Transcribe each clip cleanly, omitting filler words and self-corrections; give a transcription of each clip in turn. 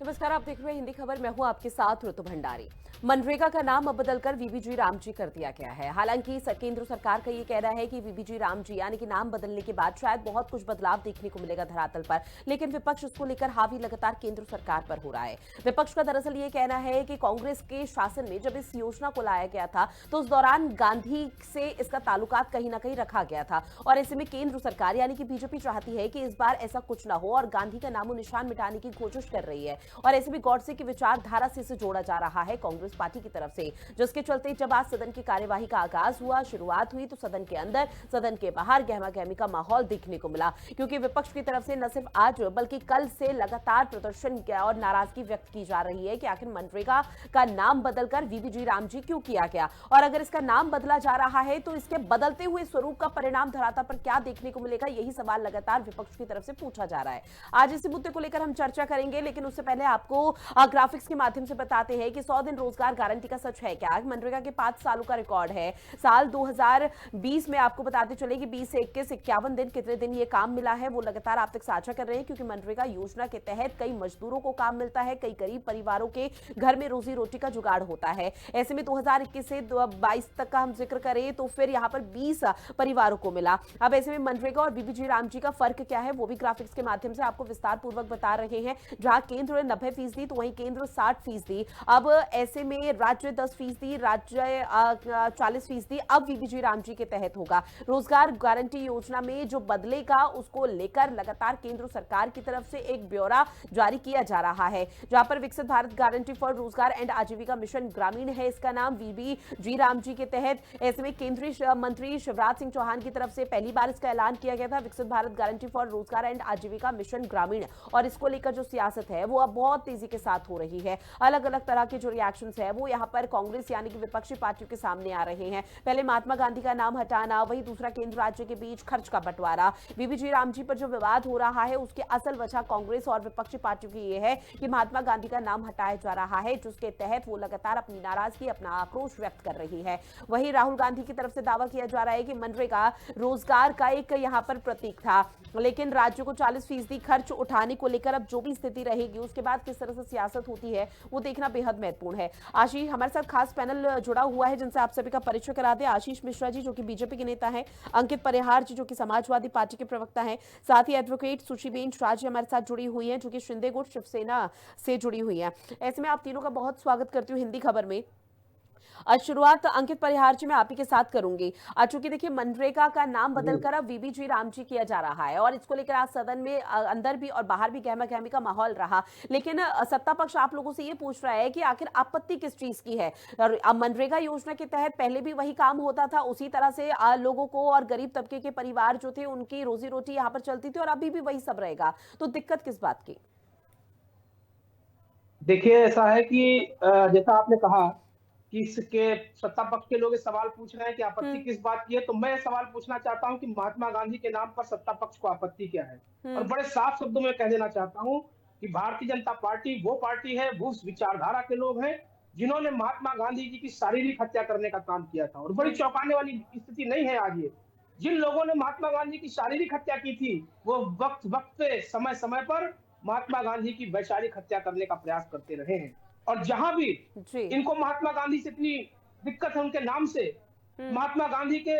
नमस्कार, आप देख रहे हैं हिंदी खबर। मैं हूं आपके साथ ऋतु भंडारी। मनरेगा का नाम अब बदलकर वीबीजी रामजी कर दिया गया है। हालांकि केंद्र सरकार का ये कहना है कि वीबीजी रामजी यानी कि नाम बदलने के बाद शायद बहुत कुछ बदलाव देखने को मिलेगा धरातल पर, लेकिन विपक्ष इसको लेकर हावी लगातार केंद्र सरकार पर हो रहा है। विपक्ष का दरअसल ये कहना है कि कांग्रेस के शासन में जब इस योजना को लाया गया था तो उस दौरान गांधी से इसका ताल्लुकात कहीं ना कहीं रखा गया था, और ऐसे में केंद्र सरकार यानी कि बीजेपी चाहती है कि इस बार ऐसा कुछ ना हो और गांधी का नामो निशान मिटाने की कोशिश कर रही है। और ऐसे में गॉडसे की विचारधारा से इसे जोड़ा जा रहा है कांग्रेस पार्टी की तरफ से, जिसके चलते जब आज सदन की कार्यवाही का आगाज हुआ, शुरुआत हुई, तो सदन के अंदर सदन के बाहर गहमा गहमी का माहौल देखने को मिला, क्योंकि विपक्ष की तरफ से न सिर्फ आज बल्कि कल से लगातार प्रदर्शन और नाराजगी व्यक्त की जा रही है कि आखिर मनरेगा का नाम बदलकर वीबीजी रामजी क्यों किया गया, और अगर इसका नाम बदला जा रहा है तो इसके बदलते हुए स्वरूप का परिणाम धरातल पर क्या देखने को मिलेगा, यही सवाल लगातार विपक्ष की तरफ से पूछा जा रहा है। आज इसी मुद्दे को लेकर हम चर्चा करेंगे, लेकिन उससे पहले आपको ग्राफिक्स के माध्यम से बताते हैं कि 100 दिन रोजगार गारंटी का सच है क्या। मनरेगा के 5 सालों का रिकॉर्ड है। साल 2020 में आपको बताते चले कि 20 से 21 51 दिन कितने दिन ये काम मिला है वो लगातार आप तक साझा कर रहे हैं, क्योंकि मनरेगा योजना के तहत कई मजदूरों को काम मिलता है, कई गरीब परिवारों के घर में रोजी रोटी का जुगाड़ होता है। ऐसे में 2021 से 22 तक का हम जिक्र करें तो फिर यहां पर 20 परिवारों को मिला। अब ऐसे में मनरेगा और बीबीजी रामजी का फर्क क्या है वो भी ग्राफिक्स के माध्यम से आपको विस्तार पूर्वक बता रहे हैं। जहां केंद्र 90% तो वहीं केंद्र 60%। अब ऐसे में राज्य 10%, राज्य 40%। अब वीबीजी रामजी के तहत होगा। रोजगार गारंटी योजना में जो बदलेगा उसको लेकर लगातार केंद्र सरकार की तरफ से एक ब्यौरा जारी किया जा रहा है, जहां पर विकसित भारत गारंटी फॉर रोजगार एंड आजीविका मिशन ग्रामीण है इसका नाम, वीबीजी रामजी के तहत। ऐसे में केंद्रीय मंत्री शिवराज सिंह चौहान की तरफ से पहली बार इसका ऐलान किया गया था, विकसित भारत गारंटी फॉर रोजगार एंड आजीविका मिशन ग्रामीण, और इसको लेकर जो सियासत है वो अब बहुत तेजी के साथ हो रही है। अलग अलग तरह के जो रिएक्शंस है वो यहां पर कांग्रेस यानी कि विपक्षी पार्टियों के सामने आ रहे हैं। पहले महात्मा गांधी का नाम हटाना, वही दूसरा केंद्र राज्य के बीच खर्च का बंटवारा। बीबीजी रामजी पर जो विवाद हो रहा है उसकी असल वजह कांग्रेस और विपक्षी पार्टियों की यह है कि महात्मा गांधी का नाम हटाया जा रहा है, जिसके तहत वो लगातार अपनी नाराजगी, अपना आक्रोश व्यक्त कर रही है। वही राहुल गांधी की तरफ से दावा किया जा रहा है कि मनरेगा रोजगार का एक यहां पर प्रतीक था, लेकिन राज्यों को 40% खर्च उठाने को लेकर अब जो भी स्थिति रहेगी उसके बाद किस तरह से सियासत होती है वो देखना बेहद महत्वपूर्ण है। आशीष हमारे साथ खास पैनल जुड़ा हुआ है जिनसे आप सभी का परिचय करा दें। आशीष मिश्रा जी जो कि बीजेपी के नेता हैं, अंकित परिहार जी जो कि समाजवादी पार्टी के प्रवक्ता हैं, साथ ही एडवोकेट सुशीबेन राज जी हमारे साथ जुड़ी हुई हैं जो कि शिंदे गुट शिवसेना से जुड़ी हुई हैं। ऐसे में आप तीनों का बहुत स्वागत करती हूँ हिंदी खबर में। आज शुरुआत अंकित परिहार जी मैं आप ही के साथ करूंगी। चूंकि देखिए मनरेगा का नाम बदलकर अब वीबीजी रामजी किया जा रहा है और इसको लेकर आज सदन में अंदर भी और बाहर भी गहमा गहमी का माहौल रहा, लेकिन सत्ता पक्ष आप लोगों से ये पूछ रहा है कि आखिर आपत्ति किस चीज की है। और मनरेगा योजना के तहत पहले भी वही काम होता था, उसी तरह से लोगों को और गरीब तबके के परिवार जो थे उनकी रोजी रोटी यहाँ पर चलती थी और अभी भी वही सब रहेगा, तो दिक्कत किस बात की। देखिए ऐसा है कि जैसा आपने कहा कि इसके सत्ता पक्ष के लोग ये सवाल पूछ रहे हैं कि आपत्ति हम्म। किस बात की है, तो मैं सवाल पूछना चाहता हूं कि महात्मा गांधी के नाम पर सत्ता पक्ष को आपत्ति क्या है। और हम्म। बड़े साफ शब्दों में कह देना चाहता हूं कि भारतीय जनता पार्टी वो पार्टी है, वो उस विचारधारा के लोग हैं जिन्होंने महात्मा गांधी जी की शारीरिक हत्या करने का काम किया था। और बड़ी हम्म। चौंकाने वाली स्थिति नहीं है आज ये। जिन लोगों ने महात्मा गांधी की शारीरिक हत्या की थी वो वक्त वक्त पे समय समय पर महात्मा गांधी की वैचारिक हत्या करने का प्रयास करते रहे हैं। और जहां भी जी। इनको महात्मा गांधी से इतनी दिक्कत है उनके नाम से, हम्म। महात्मा गांधी के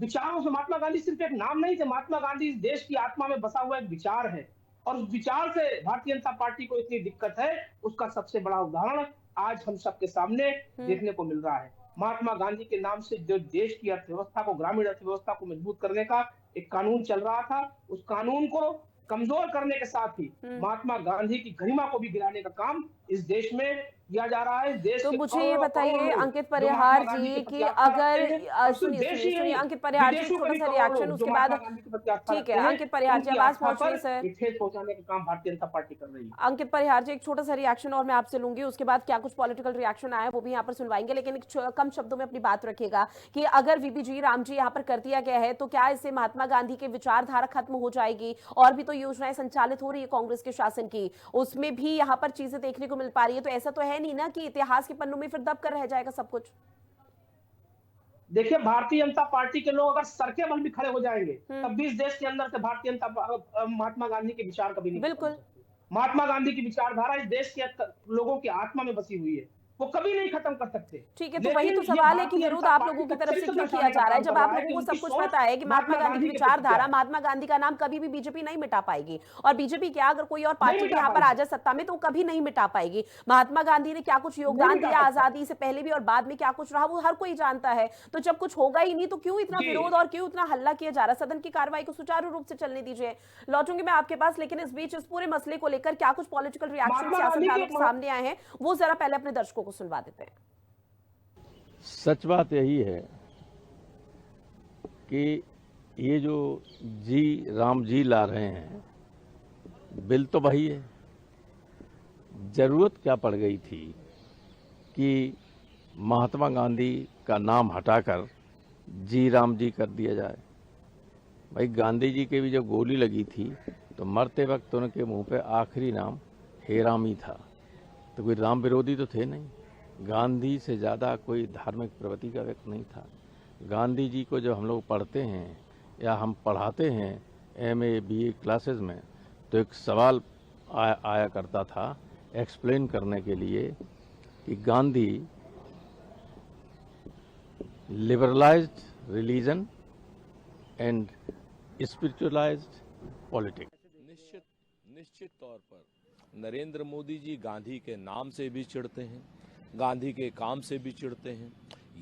विचारों से, महात्मा गांधी सिर्फ एक नाम नहीं थे, महात्मा गांधी इस देश की आत्मा में बसा हुआ एक विचार है। और उस विचार से भारतीय जनता पार्टी को इतनी दिक्कत है, उसका सबसे बड़ा उदाहरण आज हम सबके सामने हम्म। देखने को मिल रहा है। महात्मा गांधी के नाम से जो देश की अर्थव्यवस्था को, ग्रामीण अर्थव्यवस्था को मजबूत करने का एक कानून चल रहा था, उस कानून को कमजोर करने के साथ ही हम्म। महात्मा गांधी की गरिमा को भी गिराने का काम इस देश में किया जा रहा है। इस देश तो के मुझे ये करोड़ों करोड़ बताइए लोग अंकित जो महात्मा परिहार गांधी के जी प्रति कि आस्था रखते अगर हैं, और सिर्फ सुनिए देश सुनिए ही सुनिए नहीं, अंकित परिहार जी एक विदेशों के छोटा भी सा करोड़ों रिएक्शन लोग जो उसके बाद। महात्मा गांधी के प्रति आस्था ठीक है रखते हैं, अंकित परिहार जी उनकी आवाज आस्था पहुंच रही पर है सर। एक ठेस पहुंचाने का काम भारतीय जनता पार्टी कर रही है। अंकित परिहार जी एक छोटा सा रिएक्शन और मैं आपसे लूंगी, उसके बाद क्या कुछ पॉलिटिकल रिएक्शन आया वो भी यहाँ पर सुनवाएंगे, लेकिन एक कम शब्दों में अपनी बात रखिएगा कि अगर वीबीजी रामजी यहाँ पर कर दिया गया है तो क्या इससे महात्मा गांधी की विचारधारा खत्म हो जाएगी। और भी तो योजनाएं संचालित हो रही है कांग्रेस के शासन की, उसमें भी यहाँ पर चीजें देखने को मिल पा रही है, तो ऐसा तो है नहीं ना कि इतिहास के पन्नों में फिर दब कर रह जाएगा सब कुछ। देखिए भारतीय जनता पार्टी के लोग अगर सर के बल भी खड़े हो जाएंगे हम्म। तब भी इस देश के अंदर से भारतीय जनता महात्मा गांधी के विचार कभी नहीं खत्म हो बिल्कुल। सकते। महात्मा गांधी की विचारधारा इस देश के लोगों की आत्मा में बसी हुई है, वो कभी नहीं खत्म कर सकते। ठीक है, तो वही तो सवाल है कि विरोध आप लोगों की तरफ से क्यों किया जा रहा है, जब आप लोगों को सब कुछ पता है कि महात्मा गांधी की विचारधारा, महात्मा गांधी का नाम कभी भी बीजेपी नहीं मिटा पाएगी, और बीजेपी क्या अगर कोई और पार्टी भी यहाँ पर आ जाए सत्ता में तो कभी नहीं मिटा पाएगी। महात्मा गांधी ने क्या कुछ योगदान दिया आजादी से पहले भी और बाद में क्या कुछ रहा वो हर कोई जानता है। तो जब कुछ होगा ही नहीं तो क्यों इतना विरोध और क्यों इतना हल्ला किया जा रहा है? सदन की कार्रवाई को सुचारू रूप से चलने दीजिए। लौटूंगी मैं आपके पास, लेकिन इस बीच इस पूरे मसले को लेकर क्या कुछ पॉलिटिकल रिएक्शन सियासतदानों के सामने आए हैं वो जरा पहले अपने दर्शकों को सुनवा देते हैं। सच बात यही है कि ये जो राम जी ला रहे हैं बिल तो वही है। जरूरत क्या पड़ गई थी कि महात्मा गांधी का नाम हटाकर राम जी कर दिया जाए? भाई गांधी जी के भी जब गोली लगी थी तो मरते वक्त उनके मुंह पे आखिरी नाम हे राम ही था, तो कोई राम विरोधी तो थे नहीं। गांधी से ज़्यादा कोई धार्मिक प्रवृत्ति का व्यक्ति नहीं था। गांधी जी को जब हम लोग पढ़ते हैं या हम पढ़ाते हैं MA BA क्लासेस में, तो एक सवाल आया करता था एक्सप्लेन करने के लिए कि Gandhi liberalised religion and spiritualised politics. निश्चित तौर पर नरेंद्र मोदी जी गांधी के नाम से भी चिढ़ते हैं, गांधी के काम से भी चिढ़ते हैं।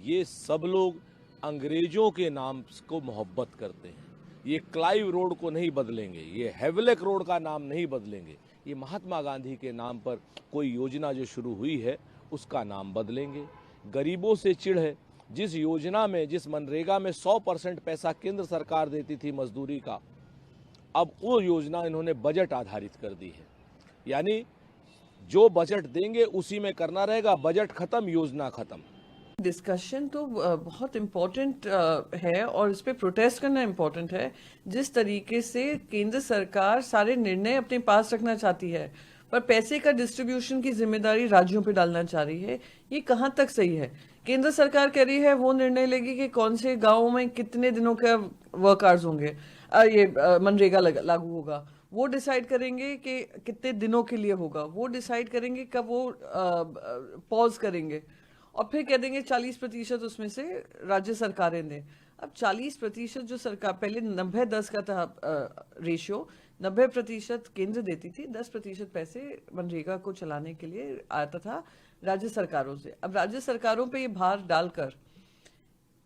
ये सब लोग अंग्रेजों के नाम को मोहब्बत करते हैं। ये क्लाइव रोड को नहीं बदलेंगे, ये हेवलेक रोड का नाम नहीं बदलेंगे। ये महात्मा गांधी के नाम पर कोई योजना जो शुरू हुई है उसका नाम बदलेंगे। गरीबों से चिढ़ है। जिस योजना में, जिस मनरेगा में 100% पैसा केंद्र सरकार देती थी मजदूरी का, अब वो योजना इन्होंने बजट आधारित कर दी है। यानी जो बजट देंगे उसी में करना रहेगा, बजट खत्म योजना खत्म। डिस्कशन तो बहुत इम्पोर्टेंट है और इस पे प्रोटेस्ट करना इम्पोर्टेंट है। जिस तरीके से केंद्र सरकार सारे निर्णय अपने पास रखना चाहती है पर पैसे का डिस्ट्रीब्यूशन की जिम्मेदारी राज्यों पे डालना चाह रही है, ये कहाँ तक सही है? केंद्र सरकार कह रही है वो निर्णय लेगी कि कौन से गाँव में कितने दिनों का वर्क आवर्स होंगे, ये मनरेगा लागू होगा, वो डिसाइड करेंगे कि कितने दिनों के लिए होगा, वो डिसाइड करेंगे कब वो पॉज करेंगे, और फिर कह देंगे 40% उसमें से राज्य सरकारें दें। अब 40% जो सरकार, पहले 90-10 का था रेशियो, 90% केंद्र देती थी, 10% पैसे मनरेगा को चलाने के लिए आता था राज्य सरकारों से। अब राज्य सरकारों पे ये भार डालकर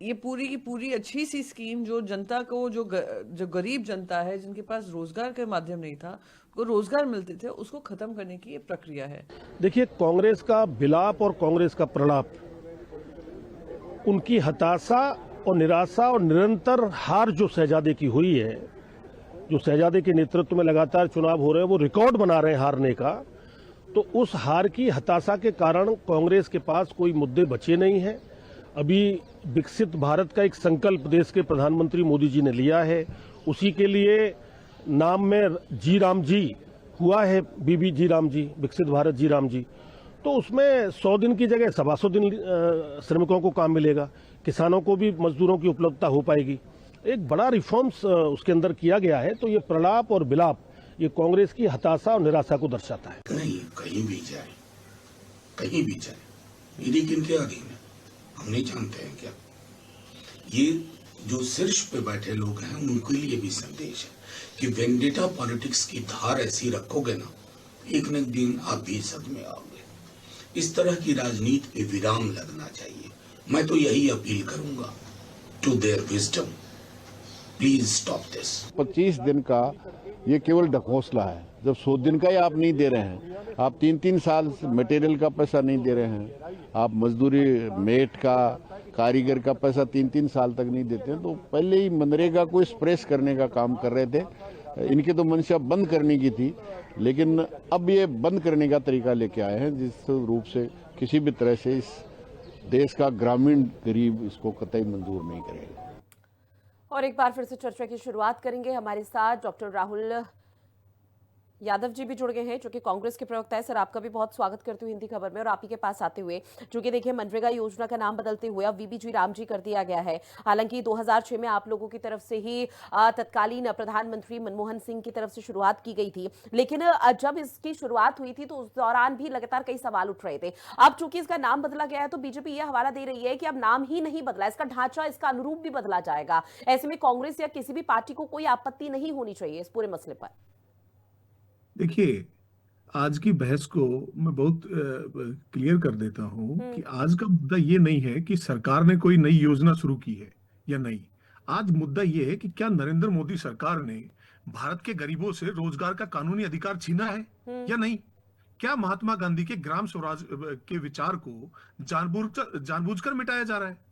ये पूरी की पूरी अच्छी सी स्कीम जो जनता को, जो गरीब जनता है जिनके पास रोजगार का माध्यम नहीं था, को रोजगार मिलते थे, उसको खत्म करने की ये प्रक्रिया है। देखिए, कांग्रेस का विलाप और कांग्रेस का प्रलाप, उनकी हताशा और निराशा और निरंतर हार जो शहजादे की हुई है, जो शहजादे के नेतृत्व में लगातार चुनाव हो रहे हैं, वो रिकॉर्ड बना रहे हैं हारने का। तो उस हार की हताशा के कारण कांग्रेस के पास कोई मुद्दे बचे नहीं हैं। अभी विकसित भारत का एक संकल्प देश के प्रधानमंत्री मोदी जी ने लिया है, उसी के लिए नाम में राम जी हुआ है, BB राम जी, विकसित भारत राम जी। तो उसमें 100 दिन की जगह 125 दिन श्रमिकों को काम मिलेगा, किसानों को भी मजदूरों की उपलब्धता हो पाएगी। एक बड़ा रिफॉर्म्स उसके अंदर किया गया है। तो ये प्रलाप और विलाप ये कांग्रेस की हताशा और निराशा को दर्शाता है। नहीं, कहीं भी जाए, कहीं भी जाए, यदि किनके अधीन है हम नहीं जानते हैं क्या? ये जो शीर्ष पे बैठे लोग हैं उनके लिए भी संदेश है कि वेंडेटा पॉलिटिक्स की धार ऐसी रखोगे ना, एक न एक दिन आप भी सद में आओगे। इस तरह की राजनीति पे विराम लगना चाहिए। मैं तो यही अपील करूंगा to their wisdom, please stop this. 25 दिन का ये केवल ढकोसला है। जब 100 दिन का ही आप नहीं दे रहे हैं, आप 3-3 साल मटेरियल का पैसा नहीं दे रहे हैं, आप मजदूरी मेट का, कारीगर का पैसा 3-3 साल तक नहीं देते हैं, तो पहले ही मनरेगा को स्प्रेस करने का काम कर रहे थे। इनकी तो मंशा बंद करने की थी, लेकिन अब ये बंद करने का तरीका लेके आए हैं जिस रूप से किसी भी तरह से इस देश का ग्रामीण गरीब इसको कतई मंजूर नहीं करेगा। और एक बार फिर से चर्चा की शुरुआत करेंगे। हमारे साथ डॉक्टर राहुल यादव जी भी जुड़ गए हैं जो कि कांग्रेस के प्रवक्ता है। सर, आपका भी बहुत स्वागत करती हूँ हिंदी खबर में और आप ही के पास आते हुए, जो कि देखिए मनरेगा योजना का नाम बदलते हुए अब वीबीजी रामजी कर दिया गया है। हालांकि 2006 में आप लोगों की तरफ से ही तत्कालीन प्रधानमंत्री मनमोहन सिंह की तरफ से शुरुआत की गई थी, लेकिन जब इसकी शुरुआत हुई थी तो उस दौरान भी लगातार कई सवाल उठ रहे थे। अब चूंकि इसका नाम बदला गया है तो बीजेपी यह हवाला दे रही है कि अब नाम ही नहीं बदला, इसका ढांचा, इसका अनुरूप भी बदला जाएगा। ऐसे में कांग्रेस या किसी भी पार्टी को कोई आपत्ति नहीं होनी चाहिए इस पूरे मसले पर। देखिए, आज की बहस को मैं बहुत क्लियर कर देता हूं कि आज का मुद्दा ये नहीं है कि सरकार ने कोई नई योजना शुरू की है या नहीं। आज मुद्दा ये है कि क्या नरेंद्र मोदी सरकार ने भारत के गरीबों से रोजगार का कानूनी अधिकार छीना है या नहीं। क्या महात्मा गांधी के ग्राम स्वराज के विचार को जानबूझकर मिटाया जा रहा है।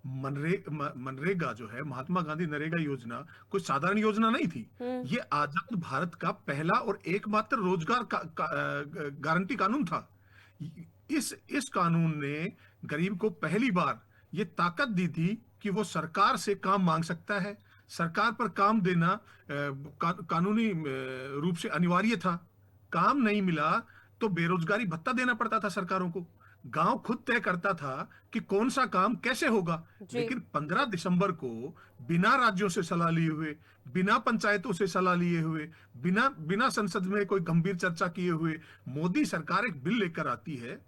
मनरेगा जो है, महात्मा गांधी नरेगा योजना कोई साधारण योजना नहीं थी। ये आजाद भारत का पहला और एकमात्र रोजगार गारंटी कानून था। इस कानून ने गरीब को पहली बार ये ताकत दी थी कि वो सरकार से काम मांग सकता है। सरकार पर काम देना कानूनी रूप से अनिवार्य था। काम नहीं मिला तो बेरोजगारी भत्ता देना पड़ता था सरकारों को। गांव खुद तय करता था कि कौन सा काम कैसे होगा। लेकिन 15 दिसंबर को बिना राज्यों से सलाह लिए हुए, बिना पंचायतों से सलाह लिए हुए, बिना संसद में कोई गंभीर चर्चा किए हुए मोदी सरकार एक बिल लेकर आती है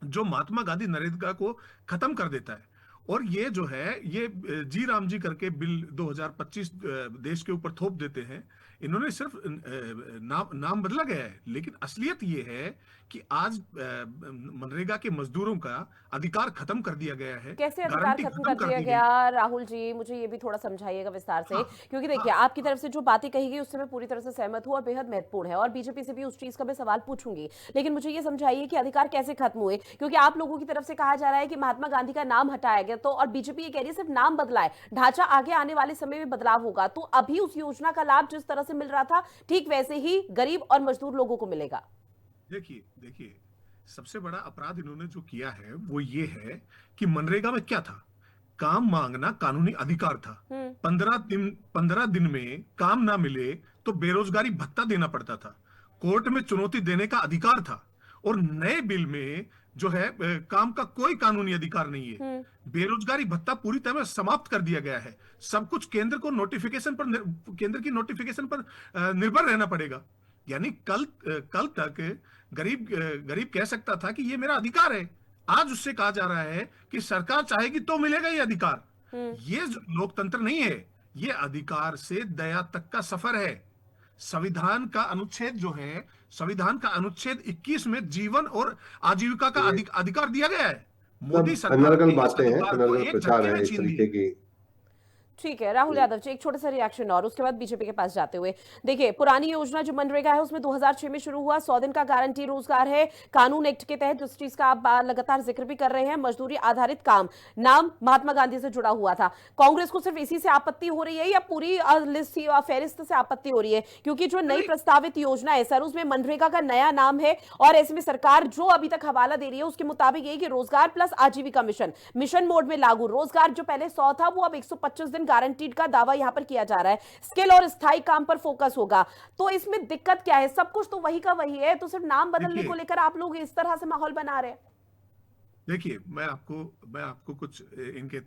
जो महात्मा गांधी नरेगा को खत्म कर देता है। और ये जो है, ये जी राम जी करके बिल 2025 देश के ऊपर थोप देते हैं। इन्होंने सिर्फ नाम बदला गया है, लेकिन असलियत ये है कि आज मनरेगा के मजदूरों का अधिकार खत्म कर दिया गया है। कैसे अधिकार खत्म कर दिया गया राहुल जी, मुझे ये भी थोड़ा समझाइएगा विस्तार से। क्योंकि देखिए, आपकी तरफ से जो बातें कही गई उससे मैं पूरी तरह से सहमत हूँ और बेहद महत्वपूर्ण है, और बीजेपी से भी उस चीज का मैं सवाल पूछूंगी। लेकिन मुझे ये समझाइए कि अधिकार कैसे खत्म हुए, क्योंकि आप लोगों की तरफ से कहा जा रहा है कि महात्मा गांधी का नाम हटाया गया, तो और बीजेपी ये कह रही है सिर्फ नाम बदला है, ढांचा आगे आने वाले समय में बदलाव होगा। तो अभी उस योजना का लाभ जिस तरह से मिल रहा था ठीक वैसे ही गरीब और मजदूर लोगों को मिलेगा। देखिए, सबसे बड़ा अपराध इन्होंने जो किया है वो ये है कि मनरेगा में क्या था, काम मांगना कानूनी अधिकार था। 15 दिन में काम ना मिले तो बेरोजगारी भत्ता देना पड़ता था, कोर्ट में चुनौती देने का अधिकार था। और नए बिल में जो है काम का कोई कानूनी अधिकार नहीं है। बेरोजगारी भत्ता पूरी तरह समाप्त कर दिया गया है। सब कुछ केंद्र की नोटिफिकेशन पर निर्भर रहना पड़ेगा। यानी कल तक गरीब कह सकता था कि ये मेरा अधिकार है। आज उससे कहा जा रहा है कि सरकार चाहेगी तो मिलेगा ये अधिकार। ये लोकतंत्र नहीं है, ये अधिकार से दया तक का सफर है। संविधान का अनुच्छेद 21 में जीवन और आजीविका का अधिकार दिया गया है। मोदी सरकार अनर्गल बातें हैं, अनर्गल प्रचार है इस तरीके की। ठीक है राहुल यादव जी, एक छोटा सा रिएक्शन और उसके बाद बीजेपी के पास जाते हुए। देखिए, पुरानी योजना जो मनरेगा है उसमें 2006 में शुरू हुआ, 100 दिन का गारंटी रोजगार है। कानून एक्ट के तहत जिस चीज का आप लगातार जिक्र भी कर रहे हैं, मजदूरी आधारित काम, नाम महात्मा गांधी से जुड़ा हुआ था। कांग्रेस को सिर्फ इसी से आपत्ति हो रही है या पूरी लिस्ट फेरिस्त से आपत्ति हो रही है? क्योंकि जो नई प्रस्तावित योजना है सर, उसमें मनरेगा का नया नाम है और ऐसे में सरकार जो अभी तक हवाला दे रही है उसके मुताबिक यही कि रोजगार प्लस आजीविका मिशन मोड में लागू। रोजगार जो पहले 100 था वो अब 125 दिन गारंटीड का दावा यहां पर किया जा रहा है। स्किल और स्थायी काम पर फोकस होगा। तो इसमें दिक्कत क्या है? सब कुछ तो वही का वही है, तो सिर्फ नाम बदलने को लेकर आप लोग इस तरह से माहौल बना रहे हैं। देखिए, मैं आपको कुछ इनके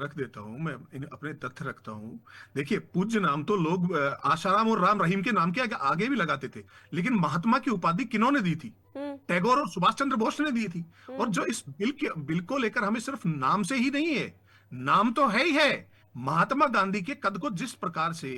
रख देता हूं, मैं अपने तथ्य रखता हूं। देखिए, पूज्य नाम तो लोग आशाराम और राम रहीम के नाम के आगे भी लगाते थे, लेकिन महात्मा की उपाधि किन्होंने दी थी? टैगोर और सुभाष चंद्र बोस ने दी थी। और जो इस बिल को लेकर हमें सिर्फ नाम से ही नहीं है, नाम तो है ही है। महात्मा गांधी के कद को जिस प्रकार से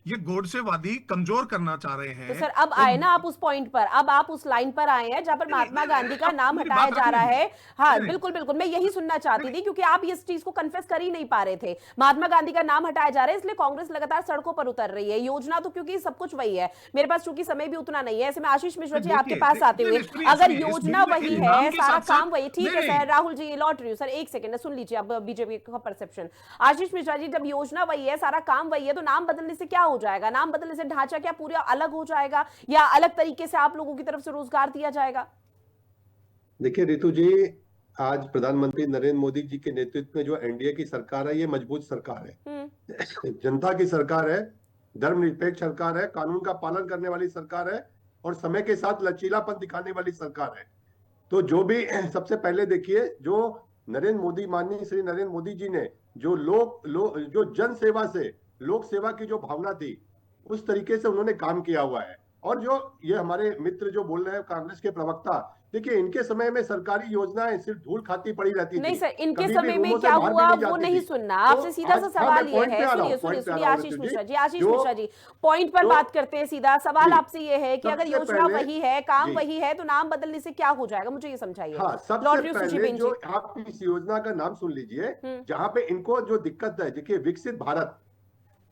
ये गोडसेवादी कमजोर करना चाह रहे हैं, तो सर अब आए ना आप उस पॉइंट पर, अब आप उस लाइन पर आए हैं जहां पर महात्मा गांधी का नाम हटाया जा रहा है। हाँ बिल्कुल, मैं यही सुनना चाहती थी, क्योंकि आप इस चीज को कन्फेस कर ही नहीं पा रहे थे। महात्मा गांधी का नाम हटाया जा रहा है, इसलिए कांग्रेस लगातार सड़कों पर उतर रही है। योजना तो क्योंकि सब कुछ वही है, मेरे पास चूंकि समय भी उतना नहीं है, ऐसे में आशीष मिश्रा जी आपके पास आते हुए, अगर योजना वही है, सारा काम वही, ठीक है सर, राहुल जी लौट रही हूँ सर, एक सेकंड सुन लीजिए अब बीजेपी का परसेप्शन। आशीष मिश्रा जी, जब योजना वही है, सारा काम वही है, तो नाम बदलने से क्या हो जाएगा? नाम बदलने से ढांचा क्या पूरा अलग हो जाएगा या अलग तरीके से आप लोगों की तरफ से रोजगार दिया जाएगा? देखिए रितु जी, आज प्रधानमंत्री नरेंद्र मोदी जी के नेतृत्व में जो एनडीए की सरकार है, ये मजबूत सरकार है, जनता की सरकार है, धर्मनिरपेक्ष सरकार है, कानून का पालन करने वाली सरकार है, और समय के साथ लचीलापन दिखाने वाली सरकार है। तो जो भी सबसे पहले देखिए, जो माननीय श्री नरेंद्र मोदी जी ने जो जो जन सेवा से लोक सेवा की जो भावना थी, उस तरीके से उन्होंने काम किया हुआ है। और जो ये हमारे मित्र जो बोल रहे हैं कांग्रेस के प्रवक्ता, देखिए इनके समय में सरकारी योजनाएं सिर्फ धूल खाती पड़ी रहती थी। नहीं सर, इनके कभी भी समय में रूमों से क्या बाहर भी हुआ नहीं वो जाती नहीं थी। सुनना। तो आपसे सीधा सा हाँ, सवाल मैं ये point पे है, आ रहा हूँ, सुनिए point पे आ सुनिए रहा हूँ आशीष ऋतु मिश्रा जी, आशीष जो- मिश्रा जी, पॉइंट पर तो- बात करते हैं सीधा। सवाल जी, आपसे ये है कि अगर सबसे योजना पहले- वही है, काम जी। वही है, तो नाम बदलने से क्या हो जाएगा, मुझे ये समझाइए। हाँ, लॉर्ड सबसे ऋषि पहले बेन जो जी। आप इस योजना का नाम सुन लीजिए, जहां पे इनको जो दिक्कत है, देखिए विकसित भारत,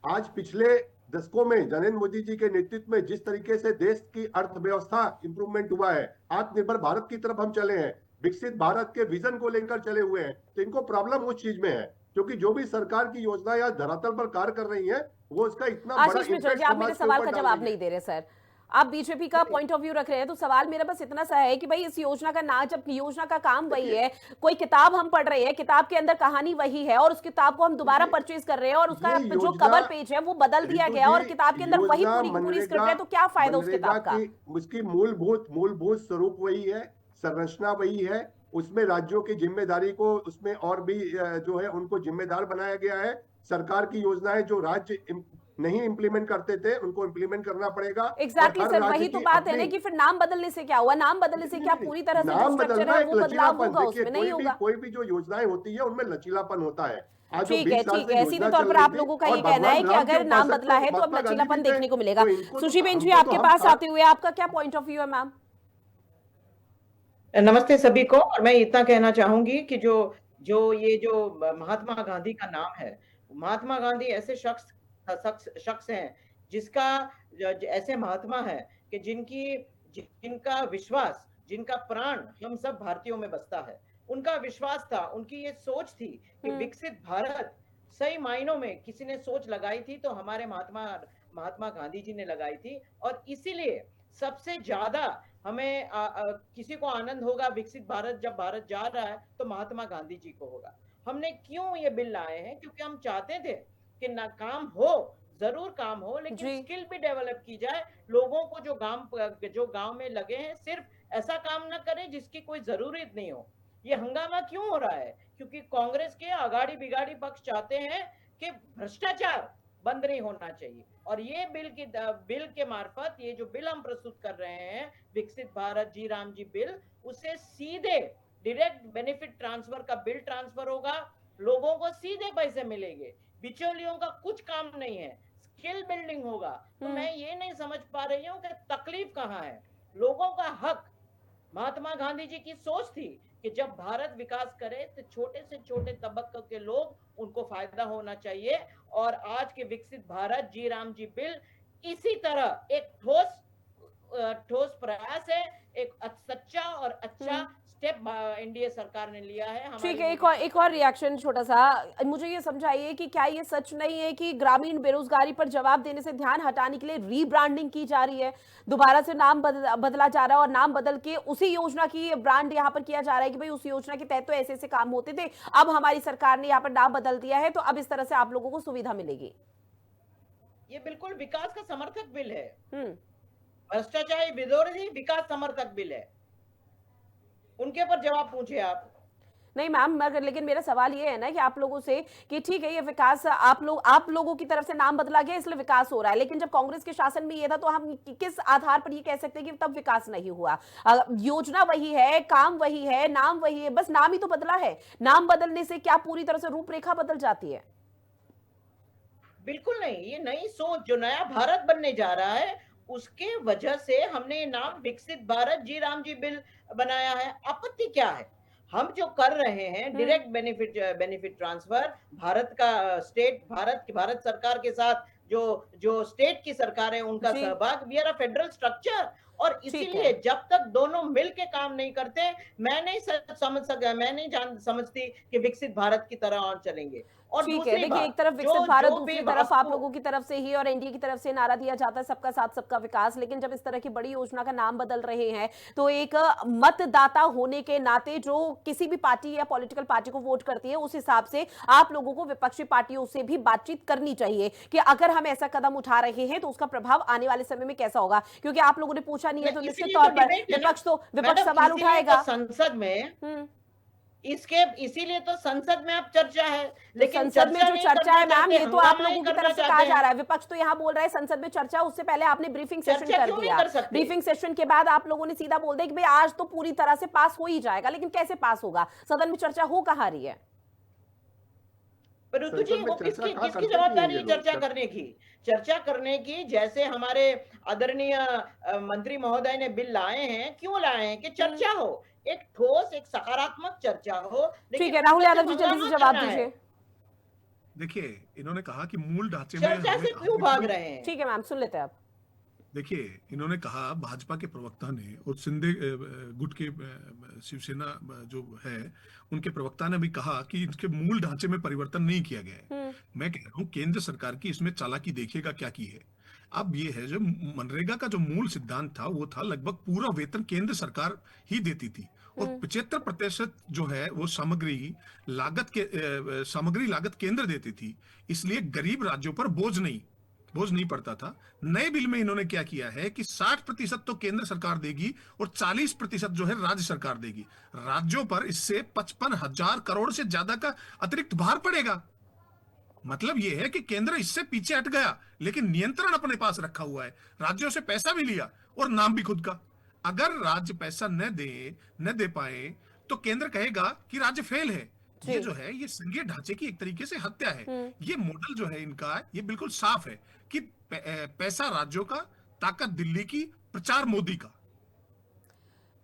आज पिछले दशकों में नरेंद्र मोदी जी के नेतृत्व में जिस तरीके से देश की अर्थव्यवस्था इंप्रूवमेंट हुआ है, आत्मनिर्भर भारत की तरफ हम चले हैं, विकसित भारत के विजन को लेकर चले हुए हैं, तो इनको प्रॉब्लम उस चीज में है, क्योंकि जो भी सरकार की योजना या धरातल पर कार्य कर रही है, वो इसका इतना बड़ा आशीष मिश्रा जी, इम्पैक्ट आप मेरे समाज के सवाल ऊपर का डाल जवाब रही है। नहीं दे रहे सर। आप बीजेपी का पॉइंट ऑफ व्यू रख रहे हैं, तो सवाल मेरा बस इतना सा है कि भाई इस योजना का ना, जब योजना का काम वही है, कोई किताब हम पढ़ रहे हैं, किताब के अंदर कहानी वही है, और उस किताब को हम दोबारा परचेज कर रहे हैं, और उसका ये जो योजना- कवर पेज है वो बदल दिया गया, और किताब के अंदर वही योजना पूरी की पूरी स्क्रिप्ट है, मनरेगा- तो क्या फायदा उस मनरेगा किताब का? उसकी मूलभूत स्वरूप वही है, संरचना वही है, उसमें राज्यों की जिम्मेदारी को उसमें और भी जो है उनको जिम्मेदार बनाया गया है। सरकार की योजनाएं जो राज्य नहीं इंप्लीमेंट करते थे, उनको इंप्लीमेंट करना पड़ेगा। एग्जैक्टली और हर सर, राज्य वही तो की बात है ना अपनी- कि फिर नाम बदलने से क्या हुआ? नाम बदलने से क्या पूरी तरह से जो नाम स्ट्रक्चर बदलना है एक वो बदलाव लचीलापन, होगा? देखिए उसमें नहीं होगा। कोई भी जो योजनाएं होती है उनमें लचीलापन होता है। आज जो ठीक 20 है, साल ठीक से है। योजना सीधे तौर चल पर रही आप थी, लोगों का और ये कहना है भगवान कि राम अगर के नाम उपासक बदला है तो अब महात्मा गांधी लचीलापन जी थे, देखने को मिलेगा। तो इनको तो- सुश्री बेन जी, हमको तो आपके हम पास साथ- आते हुए आपका क्या पॉइंट ऑफ व्यू है मैम? नमस्ते सभी को। और मैं इतना कहना चाहूंगी कि जो महात्मा गांधी का नाम है, महात्मा गांधी ऐसे शख्स हैं जिसका ऐसे महात्मा है कि जिनका विश्वास, जिनका प्राण हम सब भारतीयों में बसता है। उनका विश्वास था, उनकी ये सोच थी कि विकसित भारत सही मायनों में किसी ने सोच लगाई थी तो हमारे महात्मा गांधी जी ने लगाई थी। और इसीलिए सबसे ज्यादा हमें किसी को आनंद होगा विकसित भारत, जब भारत जा रहा है तो महात्मा गांधी जी को होगा। हमने क्यों ये बिल लाए हैं? क्योंकि हम चाहते थे कि ना काम हो, जरूर काम हो, लेकिन स्किल भी डेवलप की जाए। लोगों को जो गांव में लगे हैं, सिर्फ ऐसा काम ना करें जिसकी कोई जरूरत नहीं हो। ये हंगामा क्यों हो रहा है? क्योंकि कांग्रेस के अगाड़ी बिगाड़ी पक्ष चाहते हैं कि भ्रष्टाचार बंद नहीं होना चाहिए। और ये बिल के मार्फत, ये जो बिल हम प्रस्तुत कर रहे हैं, विकसित भारत जी राम जी बिल, उससे सीधे डायरेक्ट बेनिफिट ट्रांसफर का बिल ट्रांसफर होगा, लोगों को सीधे पैसे मिलेंगे, बिचौलियों का कुछ काम नहीं है, स्किल बिल्डिंग होगा। तो मैं ये नहीं समझ पा रही हूँ कि तकलीफ कहाँ है। लोगों का हक, महात्मा गांधी जी की सोच थी कि जब भारत विकास करे तो छोटे से छोटे तबके के लोग, उनको फायदा होना चाहिए। और आज के विकसित भारत जी राम जी बिल इसी तरह एक ठोस प्रयास है, एक सच्चा और अच्छा स्टेप एनडीए सरकार ने लिया है। ठीक है, एक और रिएक्शन छोटा सा। मुझे ये समझाइए कि क्या ये सच नहीं है कि ग्रामीण बेरोजगारी पर जवाब देने से ध्यान हटाने के लिए रीब्रांडिंग की जा रही है, दोबारा से नाम बदला जा रहा है, और नाम बदल के उसी योजना की ब्रांड यहाँ पर किया जा रहा है कि भाई उस योजना के तहत तो ऐसे ऐसे काम होते थे, अब हमारी सरकार ने यहाँ पर नाम बदल दिया है, तो अब इस तरह से आप लोगों को सुविधा मिलेगी। ये बिल्कुल विकास का समर्थक बिल है, भ्रष्टाचार विरोधी विकास समर्थक बिल है। उनके ऊपर जवाब पूछे आप। नहीं मैम, मगर लेकिन मेरा सवाल ये है ना कि आप लोगों से कि ठीक है ये विकास आप लोगों की तरफ से नाम बदला गया इसलिए विकास हो रहा है, लेकिन जब कांग्रेस के शासन में ये था तो हम किस आधार पर ये कह सकते हैं कि तब विकास नहीं हुआ? योजना वही है, काम वही है, नाम वही है, बस नाम ही तो बदला है। नाम बदलने से क्या पूरी तरह से रूपरेखा बदल जाती है? बिल्कुल नहीं। ये नई सोच, जो नया भारत बनने जा रहा है, उसके वजह से हमने ये नाम विकसित भारत जी राम जी बिल बनाया है। आपत्ति क्या है? हम जो कर रहे हैं डायरेक्ट बेनिफिट ट्रांसफर, भारत सरकार के साथ जो स्टेट की सरकार है उनका सहभाग, we are a federal structure. और इसीलिए जब तक दोनों मिलके काम नहीं करते, मैं नहीं समझती कि विकसित भारत की तरह और चलेंगे। और ठीक है, देखिए एक तरफ विकसित भारत, दूसरी तरफ आप लोगों की तरफ से ही और एनडीए की तरफ से नारा दिया जाता है सबका साथ सबका विकास, लेकिन जब इस तरह की बड़ी योजना का नाम बदल रहे हैं तो एक मतदाता होने के नाते जो किसी भी पार्टी या पॉलिटिकल पार्टी को वोट करती है, उस हिसाब से आप लोगों को विपक्षी पार्टियों से भी बातचीत करनी चाहिए कि अगर हम ऐसा कदम उठा रहे हैं तो उसका प्रभाव आने वाले समय में कैसा होगा। क्योंकि आप लोगों ने पूछा चर्चा नहीं है तो निश्चित इसीलिए तौर तो पर डिबेट है ना। विपक्ष मैडम, सवाल इसीलिए उठाएगा। तो संसद में इसीलिए तो संसद में अब चर्चा है, लेकिन संसद में चर्चा जो नहीं चर्चा करना है मैम, चाहते, ये तो आप हंगामा ही लोगों की करना तरफ से कहा चाहते जा हैं। रहा है। विपक्ष तो यहाँ बोल रहा है संसद में चर्चा, उससे पहले आपने ब्रीफिंग सेशन चर्चा कर क्यों नहीं दिया। कर सकते? ब्रीफिंग सेशन के बाद आप लोगों ने सीधा बोल दिया कि भाई आज तो पूरी तरह से पास हो ही जाएगा, लेकिन कैसे पास होगा? सदन में चर्चा हो कहाँ रही है? पर ऋतु जी, वो किसकी जवाबदारी है चर्चा करने की? चर्चा करने की, जैसे हमारे आदरणीय मंत्री महोदय ने बिल लाए हैं, क्यों लाए हैं? कि चर्चा हो, एक ठोस, एक सकारात्मक चर्चा हो। ठीक है, राहुल यादव जी जल्दी से जवाब दीजिए। देखिए, इन्होंने कहा कि मूल ढांचे में चर्चा से क्यों भाग रहे हैं? ठीक है मैम, सुन लेते हैं अब। देखिए, इन्होंने कहा, भाजपा के प्रवक्ता ने और शिंदे गुट के शिवसेना जो है उनके प्रवक्ता ने भी कहा कि इनके मूल ढांचे में परिवर्तन नहीं किया गया है। मैं कह रहा हूँ केंद्र सरकार की इसमें चालाकी देखिएगा क्या की है। अब ये है, जो मनरेगा का जो मूल सिद्धांत था वो था लगभग पूरा वेतन केंद्र सरकार ही देती थी और 75% जो है वो सामग्री लागत केंद्र देती थी, इसलिए गरीब राज्यों पर बोझ नहीं पड़ता था। नए बिल में इन्होंने क्या किया है कि 60% तो केंद्र सरकार देगी और 40% जो है राज्य सरकार देगी। राज्यों पर इससे 55,000 करोड़ से ज्यादा का अतिरिक्त भार पड़ेगा। मतलब यह है कि केंद्र इससे पीछे हट गया, लेकिन नियंत्रण अपने पास रखा हुआ है। राज्यों से पैसा भी लिया और नाम भी खुद का। अगर राज्य पैसा न दे पाए तो केंद्र कहेगा कि राज्य फेल है। ये जो है, ये संघीय ढांचे की एक तरीके से हत्या है। ये मॉडल जो है इनका, ये बिल्कुल साफ है कि पैसा राज्यों का, ताकत दिल्ली की, प्रचार मोदी का।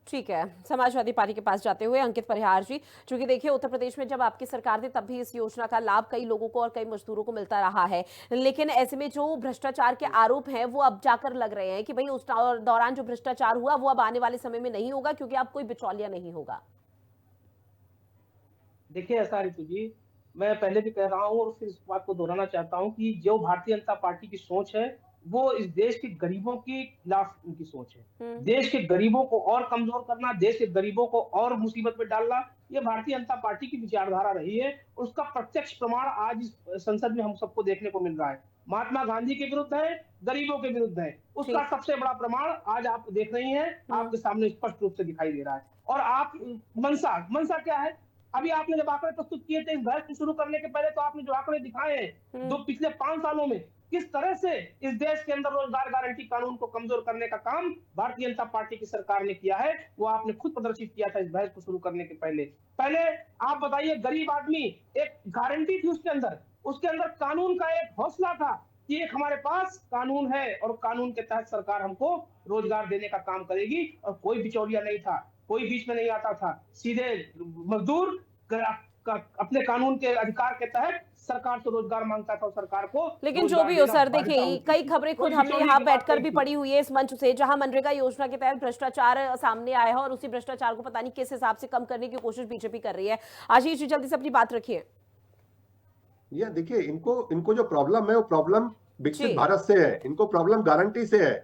ठीक है, समाजवादी पार्टी के पास जाते हुए अंकित परिहार जी, क्योंकि देखिए उत्तर प्रदेश में जब आपकी सरकार थी तब भी इस योजना का लाभ कई लोगों को और कई मजदूरों को मिलता रहा है, लेकिन ऐसे में जो भ्रष्टाचार के आरोप हैं वो अब जाकर लग रहे हैं कि भाई उस दौरान जो भ्रष्टाचार हुआ वो अब आने वाले समय में नहीं होगा, क्योंकि अब कोई बिचौलिया नहीं होगा। देखिए ऐसा ऋतु जी, मैं पहले भी कह रहा हूं और फिर इस बात को दोहराना चाहता हूं कि जो भारतीय जनता पार्टी की सोच है वो इस देश के गरीबों के खिलाफ उनकी सोच है। देश के गरीबों को और कमजोर करना, देश के गरीबों को और मुसीबत में डालना, ये भारतीय जनता पार्टी की विचारधारा रही है। उसका प्रत्यक्ष प्रमाण आज इस संसद में हम सबको देखने को मिल रहा है। महात्मा गांधी के विरुद्ध है, गरीबों के विरुद्ध है, उसका सबसे बड़ा प्रमाण आज आप देख रही हैं, आपके सामने स्पष्ट रूप से दिखाई दे रहा है। और आप मनसा क्या है? अभी आपने जब आंकड़े प्रस्तुत किए थे इस बहस को शुरू करने के पहले, तो आपने जो आंकड़े दिखाए हैं जो पिछले 5 सालों में किस तरह से इस देश के अंदर रोजगार गारंटी कानून को कमजोर करने का काम भारतीय जनता पार्टी की सरकार ने किया है, वो आपने खुद प्रदर्शित किया था इस बहस को शुरू करने के पहले आप बताइए, गरीब आदमी, एक गारंटी थी उसके अंदर कानून का एक हौसला था कि एक हमारे पास कानून है और कानून के तहत सरकार हमको रोजगार देने का काम करेगी, और कोई बिचौलिया नहीं था, कोई बीच में नहीं आता था। सीधे मजदूर अपने कानून के अधिकार के तहत सरकार से रोजगार मांगता था और सरकार को। लेकिन जो भी हो सर, देखिए कई खबरें खुद हमने यहाँ बैठकर भी पढ़ी हुई है इस मंच से, जहां मनरेगा योजना के तहत भ्रष्टाचार सामने आया है और उसी भ्रष्टाचार को पता नहीं किस हिसाब से कम करने की कोशिश बीजेपी कर रही है। आशीष जी जल्दी से अपनी बात रखिए। ये देखिए, इनको जो प्रॉब्लम है वो प्रॉब्लम विकसित भारत से है, इनको प्रॉब्लम गारंटी से है,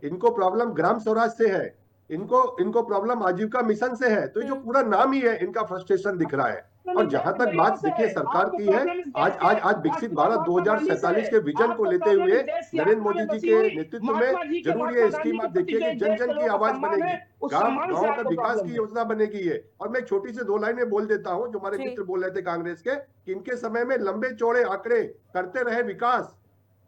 इनको प्रॉब्लम ग्राम स्वराज से है, इनको प्रॉब्लम आजीविका मिशन से है। तो जो पूरा नाम ही है, इनका फ्रस्ट्रेशन दिख रहा है। और जहां तक बात देखिए सरकार की है, आज विकसित भारत 2047 के विजन को लेते हुए नरेंद्र मोदी जी के नेतृत्व में जरूर ये स्कीम आप देखिए कि जन जन की आवाज बनेगी, गांव का विकास की योजना बनेगी ये। और मैं छोटी से 2 लाइनें बोल देता हूं, जो हमारे मित्र बोल रहे थे कांग्रेस के, कि इनके समय में लंबे चौड़े आंकड़े करते रहे विकास,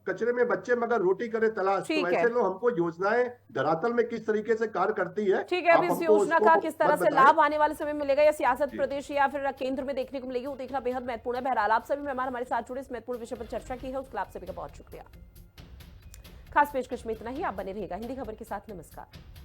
कचरे में बच्चे मगर रोटी करे तलाश। तो ऐसे लोग हमको योजनाएं धरातल में किस तरीके से कार्य करती है। ठीक है, अब इस योजना का किस तरह से लाभ आने वाले समय में मिलेगा, या सियासत प्रदेश या फिर केंद्र में देखने को मिलेगी, वो देखना बेहद महत्वपूर्ण है। बहरहाल आप सभी मेहमान हमारे साथ जुड़े इस महत्वपूर्ण विषय पर चर्चा की है, उसके लिए आप सभी का बहुत शुक्रिया। खास पेशकश में इतना ही, आप बने रहिएगा हिंदी खबर के साथ। नमस्कार।